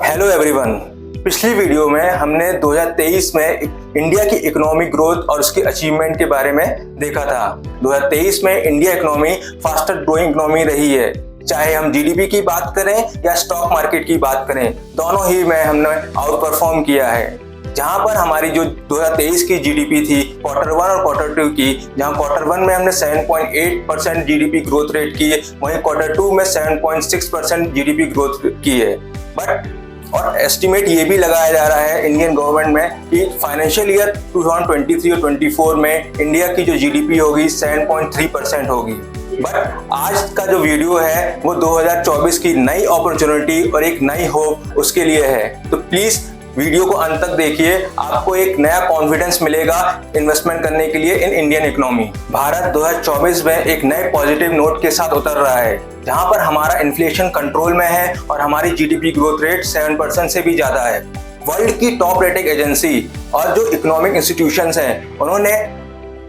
Hello everyone. पिछली video में हमने 2023 में इंडिया की इकोनॉमिक ग्रोथ और उसकी अचीवमेंट के बारे में देखा था। 2023 में India economy faster growing economy रही है। चाहे हम जीडीपी की बात करें या स्टॉक मार्केट की बात करें, दोनों ही में हमने आउट परफॉर्म किया है। जहां पर हमारी जो 2023 की जीडीपी थी क्वार्टर 1 और क्वार्टर 2 की, जहां क्वार्टर 1 में हमने 7.8% जीडीपी ग्रोथ रेट की है, वहीं क्वार्टर 2 में 7.6% जीडीपी ग्रोथ की है। बट और एस्टिमेट ये भी लगाया जा रहा है इंडियन गवर्नमेंट में कि फाइनेंशियल ईयर 2023 और 24 में इंडिया की जो जीडीपी होगी 7.3% होगी। बट आज का जो वीडियो है वो 2024 की नई अपॉर्चुनिटी और एक नई होप उसके लिए है। तो प्लीज वीडियो को अंत तक देखिए, आपको एक नया कॉन्फिडेंस मिलेगा इन्वेस्टमेंट करने के लिए इन इंडियन इकोनॉमी। भारत 2024 में एक नए पॉजिटिव नोट के साथ उतर रहा है, जहां पर हमारा इन्फ्लेशन कंट्रोल में है और हमारी जीडीपी ग्रोथ रेट 7% से भी ज्यादा है। वर्ल्ड की टॉप रेटिंग एजेंसी और जो इकोनॉमिक इंस्टीट्यूशंस हैं, उन्होंने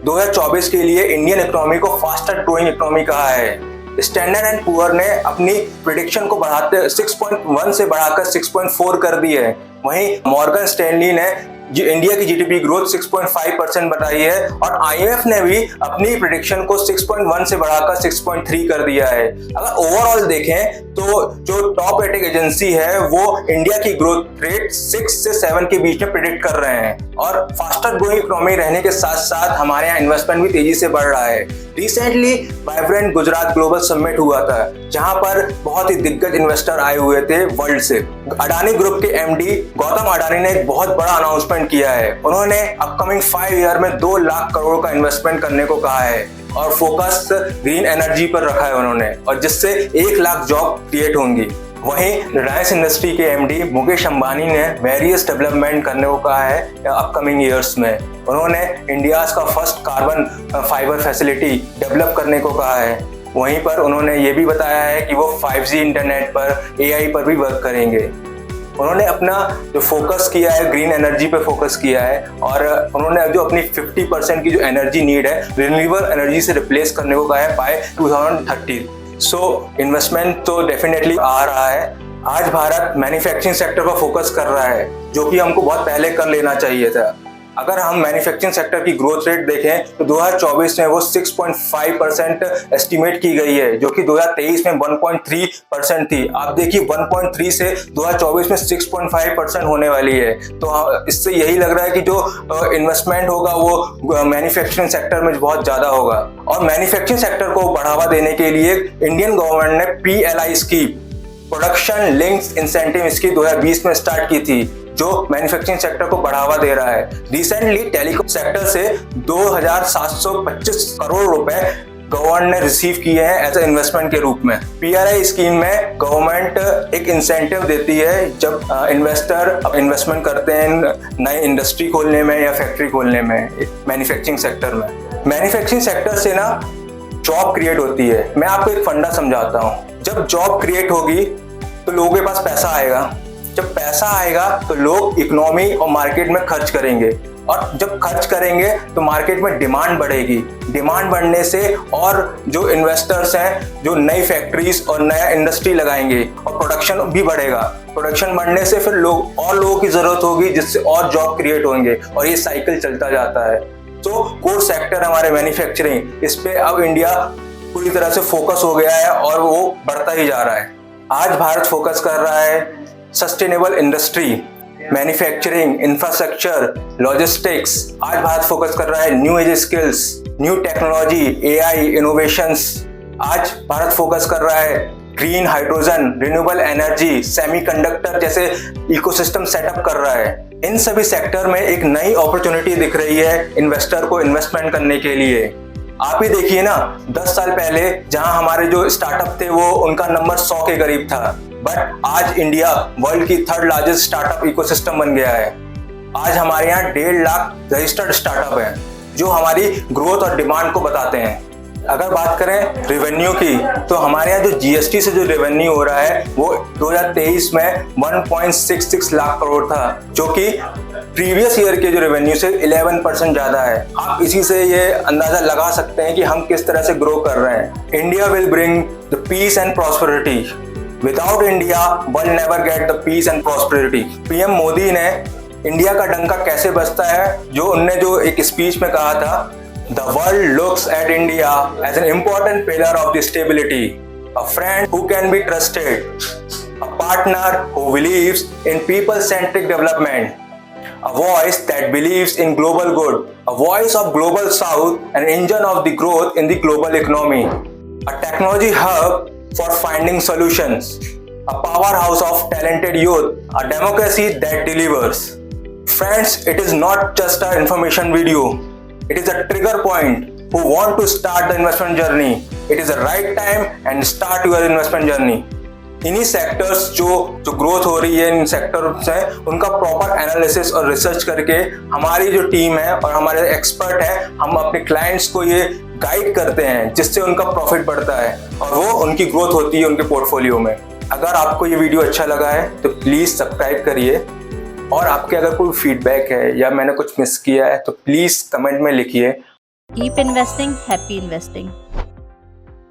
2024 के लिए इंडियन इकोनॉमी को फास्टर ग्रोइंग इकोनॉमी कहा है। स्टैंडर्ड एंड पुअर ने अपनी प्रेडिक्शन को बढ़ाते 6.1 से बढ़ाकर 6.4 कर दी है। वहीं मॉर्गन स्टैनली ने इंडिया की जीडीपी ग्रोथ 6.5% बताई है और आईएमएफ ने भी अपनी प्रेडिक्शन को 6.1 से बढ़ाकर 6.3 कर दिया है। अगर ओवरऑल देखें तो जो टॉप रेटिंग एजेंसी है वो इंडिया की ग्रोथ रेट 6 से 7 के बीच में प्रेडिक्ट कर रहे हैं और फास्टर ग्रोइंग इकोनॉमी रहने के साथ साथ हमारे यहाँ इन्वेस्टमेंट भी तेजी से बढ़ रहा है। Recently vibrant Gujarat global summit हुआ था, जहां पर बहुत ही दिग्गज इन्वेस्टर आए हुए थे वर्ल्ड से। अडानी ग्रुप के एमडी गौतम अडानी ने एक बहुत बड़ा अनाउंसमेंट किया है। उन्होंने अपकमिंग 5 ईयर में 2 लाख करोड़ का इन्वेस्टमेंट करने को कहा है और फोकस ग्रीन एनर्जी पर रखा है उन्होंने, और जिससे 1 लाख जॉब क्रिएट होंगी। वहीं रिलायंस इंडस्ट्री के एमडी मुकेश अंबानी ने वेरियस डेवलपमेंट करने को कहा है अपकमिंग ईयर्स में। उन्होंने इंडिया का first carbon fibre facility develop करने को कहा है। वहीं पर उन्होंने ये भी बताया है कि वो 5G इंटरनेट पर, AI पर भी वर्क करेंगे। उन्होंने अपना जो फोकस किया है ग्रीन एनर्जी पे फोकस किया है और उन्होंने जो अपनी 50% की जो एनर्जी नीड है रिन्यूएबल एनर्जी से रिप्लेस करने को कहा है बाय 2030। सो इन्वेस्टमेंट तो डेफिनेटली आ रहा है। आज भारत मैन्युफैक्चरिंग सेक्टर पर फोकस कर रहा है, जो कि हमको बहुत पहले कर लेना चाहिए था। अगर हम मैन्युफैक्चरिंग सेक्टर की ग्रोथ रेट देखें तो 2024 में वो 6.5% एस्टिमेट की गई है, जो कि 2023 में 1.3% थी। आप देखिए 1.3 से 2024 में 6.5% होने वाली है। तो इससे यही लग रहा है कि जो इन्वेस्टमेंट होगा वो मैन्युफैक्चरिंग सेक्टर में बहुत ज़्यादा होगा। और मैन्युफैक्चरिंग सेक्टर को बढ़ावा देने के लिए इंडियन गवर्नमेंट ने PLI scheme, production linked incentive scheme 2020 में स्टार्ट की थी, जो मैन्युफैक्चरिंग सेक्टर को बढ़ावा दे रहा है। रिसेंटली टेलीकॉम सेक्टर से 2725 करोड़ रुपए गवर्नमेंट ने रिसीव किए हैं एज ए इन्वेस्टमेंट के रूप में। PLI स्कीम में गवर्नमेंट एक इंसेंटिव देती है जब इन्वेस्टर इन्वेस्टमेंट करते हैं नई इंडस्ट्री खोलने में या फैक्ट्री खोलने में मैन्युफैक्चरिंग सेक्टर में। मैन्युफैक्चरिंग सेक्टर से ना जॉब क्रिएट होती है। मैं आपको एक फंडा समझाता हूँ। जब जॉब क्रिएट होगी तो लोगों के पास पैसा आएगा। जब पैसा आएगा तो लोग इकोनॉमी और मार्केट में खर्च करेंगे, और जब खर्च करेंगे तो मार्केट में डिमांड बढ़ेगी। डिमांड बढ़ने से और जो इन्वेस्टर्स हैं जो नई फैक्ट्रीज और नया इंडस्ट्री लगाएंगे और प्रोडक्शन भी बढ़ेगा। प्रोडक्शन बढ़ने से फिर लोगों की जरूरत होगी, जिससे और जॉब क्रिएट होंगे और ये साइकिल चलता जाता है। तो कोर सेक्टर हमारे मैन्युफैक्चरिंग, इस पे अब इंडिया पूरी तरह से फोकस हो गया है और वो बढ़ता ही जा रहा है। आज भारत फोकस कर रहा है sustainable industry, manufacturing, infrastructure, logistics. आज भारत फोकस कर रहा है new age skills, new technology, AI, innovations. आज भारत फोकस कर रहा है green hydrogen, renewable energy, semiconductor जैसे इकोसिस्टम सेटअप कर रहा है। इन सभी सेक्टर में एक नई अपॉर्चुनिटी दिख रही है इन्वेस्टर को इन्वेस्टमेंट करने के लिए। आप ही देखिए ना, 10 साल पहले जहां हमारे जो स्टार्टअप थे वो उनका नंबर 100 के करीब था, बट आज इंडिया वर्ल्ड की 3rd लार्जेस्ट स्टार्टअप इकोसिस्टम बन गया है। आज हमारे यहाँ 1.5 लाख रजिस्टर्ड स्टार्टअप हैं जो हमारी ग्रोथ और डिमांड को बताते हैं। अगर बात करें रेवेन्यू की, तो हमारे यहाँ जो GST से जो रेवेन्यू हो रहा है वो 2023 में 1.66 लाख करोड़ था, जो कि प्रीवियस ईयर के जो रेवेन्यू से 11% ज्यादा है। आप इसी से ये अंदाजा लगा सकते हैं कि हम किस तरह से ग्रो कर रहे हैं। India will bring the peace and prosperity. Without India one never get the peace and prosperity. PM Modi ने इंडिया का डंका कैसे बजता है, जो उनने जो एक स्पीच में कहा था, the world looks at India as an important pillar of the stability, a friend who can be trusted, a partner who believes in people-centric development, a voice that believes in global good, a voice of global south, an engine of the growth in the global economy, a technology hub for finding solutions, a powerhouse of talented youth, a democracy that delivers. Friends, it is not just an information video. It is a trigger point who want to start the investment journey. It is the right time and start your investment journey. इन्हीं sectors जो growth हो रही है, इन sectors है, उनका proper analysis और research करके हमारी जो टीम है और हमारे एक्सपर्ट है, हम अपने क्लाइंट्स को ये गाइड करते हैं, जिससे उनका प्रॉफिट बढ़ता है और वो उनकी ग्रोथ होती है उनके पोर्टफोलियो में। अगर आपको ये वीडियो अच्छा लगा है तो प्लीज़ सब्सक्राइब करिए, और आपके अगर कोई फीडबैक है या मैंने कुछ मिस किया है तो प्लीज़ कमेंट में लिखिए। Keep investing, happy investing.